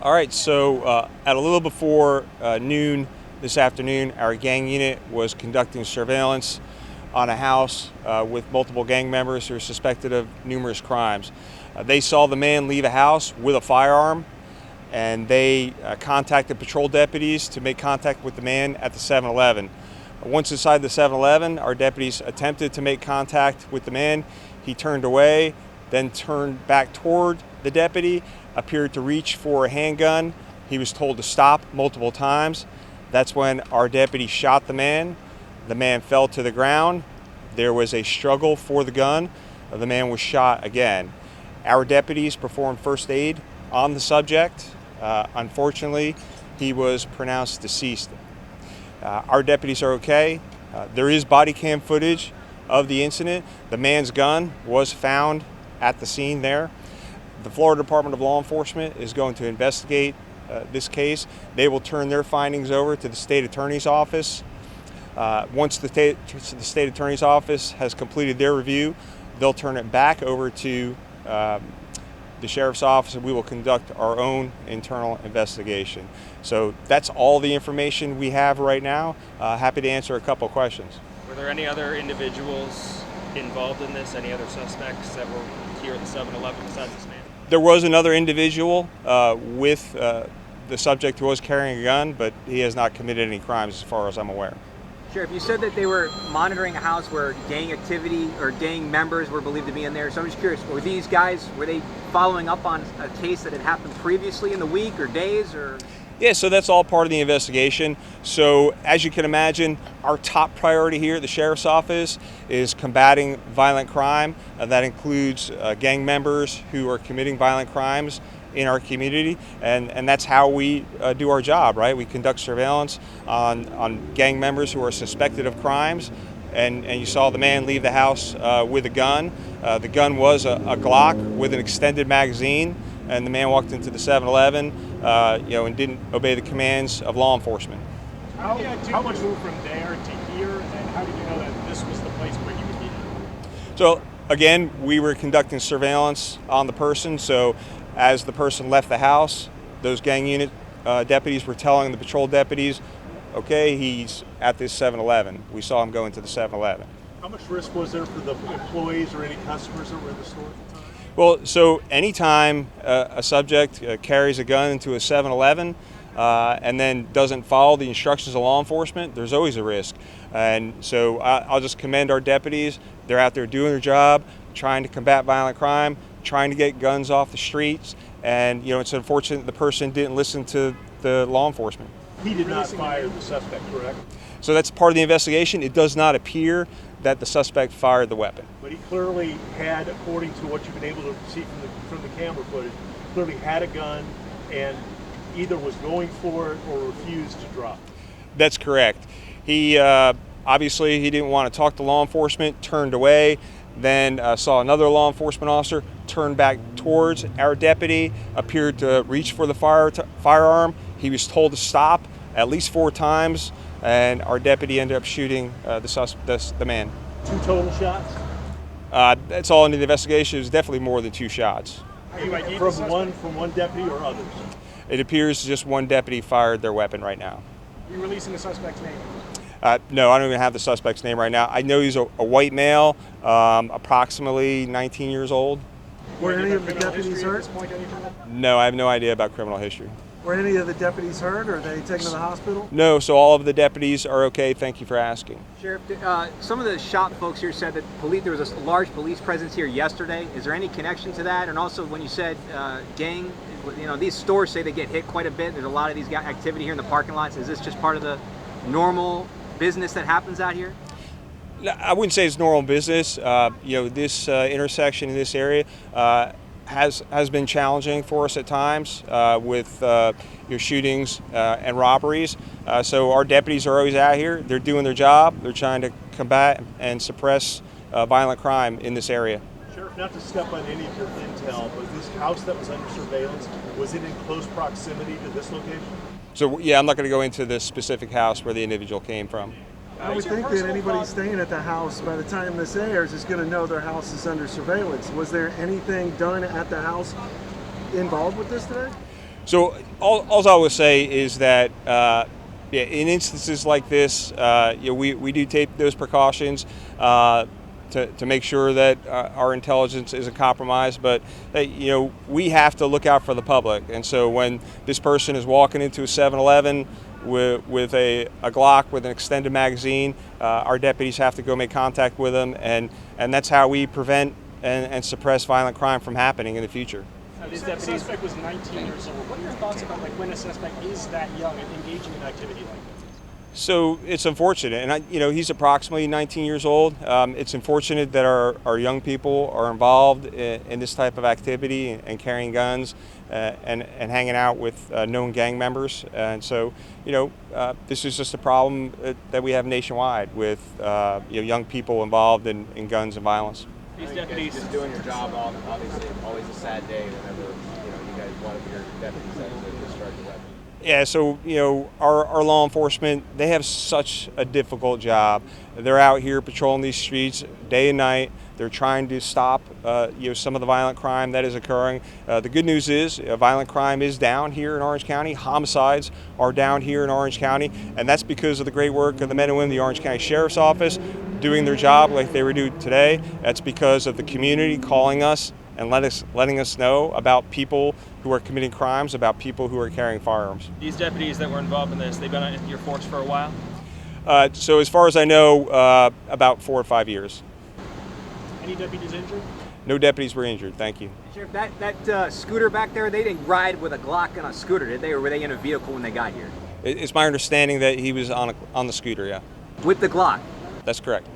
All right, so at a little before noon this afternoon, our gang unit was conducting surveillance on a house with multiple gang members who are suspected of numerous crimes. They saw the man leave a house with a firearm, and they contacted patrol deputies to make contact with the man at the 7-Eleven. Once inside the 7-Eleven, our deputies attempted to make contact with the man. He turned away, then turned back toward the deputy, appeared to reach for a handgun. He was told to stop multiple times. That's when our deputy shot the man. The man fell to the ground. There was a struggle for the gun. The man was shot again. Our deputies performed first aid on the subject. Unfortunately, he was pronounced deceased. Our deputies are okay. There is body cam footage of the incident. The man's gun was found at the scene there. The Florida Department of Law Enforcement is going to investigate this case. They will turn their findings over to the state attorney's office. Once the state attorney's office has completed their review, they'll turn it back over to the sheriff's office, and we will conduct our own internal investigation. So that's all the information we have right now. Happy to answer a couple questions. Were there any other individuals involved in this? Any other suspects that were here at the 7-Eleven besides this man? There was another individual with the subject who was carrying a gun, but he has not committed any crimes as far as I'm aware. Sheriff, you said that they were monitoring a house where gang activity or gang members were believed to be in there. So I'm just curious, were they following up on a case that had happened previously in the week or days or? Yeah, so that's all part of the investigation. So as you can imagine, our top priority here at the Sheriff's Office is combating violent crime. That includes gang members who are committing violent crimes in our community, and that's how we do our job, right? We conduct surveillance on gang members who are suspected of crimes, and you saw the man leave the house with a gun. The gun was a Glock with an extended magazine, and the man walked into the 7-Eleven, and didn't obey the commands of law enforcement. How much moved from there to here, and how did you know that this was the place where he would be? So again, we were conducting surveillance on the person. So as the person left the house, those gang unit deputies were telling the patrol deputies, okay, he's at this 7-Eleven. We saw him go into the 7-Eleven. How much risk was there for the employees or any customers that were in the store at the time? Well, so anytime a subject carries a gun into a 7-Eleven and then doesn't follow the instructions of law enforcement, there's always a risk. And so I'll just commend our deputies. They're out there doing their job, trying to combat violent crime, trying to get guns off the streets. And, it's unfortunate the person didn't listen to the law enforcement. He did not fire the suspect, correct? So that's part of the investigation. It does not appear that the suspect fired the weapon. But he clearly had, according to what you've been able to see from the camera footage, clearly had a gun and either was going for it or refused to drop. That's correct. He obviously he didn't want to talk to law enforcement, turned away, then saw another law enforcement officer, turned back towards our deputy, appeared to reach for the firearm. He was told to stop at least 4 times, and our deputy ended up shooting the man. 2 total shots? That's all in the investigation. It was definitely more than 2 shots. From one deputy or others? It appears just one deputy fired their weapon right now. Are you releasing the suspect's name? No, I don't even have the suspect's name right now. I know he's a white male, approximately 19 years old. Were any of the deputies hurt? No, I have no idea about criminal history. Were any of the deputies hurt, or are they taken to the hospital? No, so all of the deputies are okay. Thank you for asking. Sheriff, some of the shop folks here said that there was a large police presence here yesterday. Is there any connection to that? And also, when you said gang, these stores say they get hit quite a bit. There's a lot of these activity here in the parking lots. Is this just part of the normal business that happens out here? I wouldn't say it's normal business. This intersection in this area has been challenging for us at times with shootings and robberies. So our deputies are always out here. They're doing their job. They're trying to combat and suppress violent crime in this area. Sheriff, not to step on any of your intel, but this house that was under surveillance, was it in close proximity to this location? So yeah, I'm not going to go into the specific house where the individual came from. I would think that anybody staying at the house, by the time this airs, is going to know their house is under surveillance. Was there anything done at the house involved with this today? So all I will say is that yeah, in instances like this, we do take those precautions to make sure that our intelligence isn't compromised. But we have to look out for the public. And so when this person is walking into a 7-Eleven with a Glock with an extended magazine, our deputies have to go make contact with them, and that's how we prevent and suppress violent crime from happening in the future. The suspect was 19 years old. What are your thoughts about when a suspect is that young and engaging in activity like this? So it's unfortunate, and he's approximately 19 years old. It's unfortunate that our young people are involved in this type of activity and carrying guns and hanging out with known gang members. And so, this is just a problem that we have nationwide with young people involved in guns and violence. These deputies just doing your job. Obviously, always a sad day whenever you guys, one of your deputies has to discharge a weapon. Yeah, so our law enforcement, they have such a difficult job. They're out here patrolling these streets day and night. They're trying to stop some of the violent crime that is occurring. The good news is violent crime is down here in Orange County. Homicides are down here in Orange County, and that's because of the great work of the men and women of the Orange County Sheriff's Office doing their job like they were doing today. That's because of the community calling us and letting us know about people who are committing crimes, about people who are carrying firearms. These deputies that were involved in this, they've been on your force for a while? So as far as I know, about 4 or 5 years. Any deputies injured? No deputies were injured, thank you. Sheriff, that scooter back there, they didn't ride with a Glock and a scooter, did they? Or were they in a vehicle when they got here? It's my understanding that he was on the scooter, yeah. With the Glock? That's correct.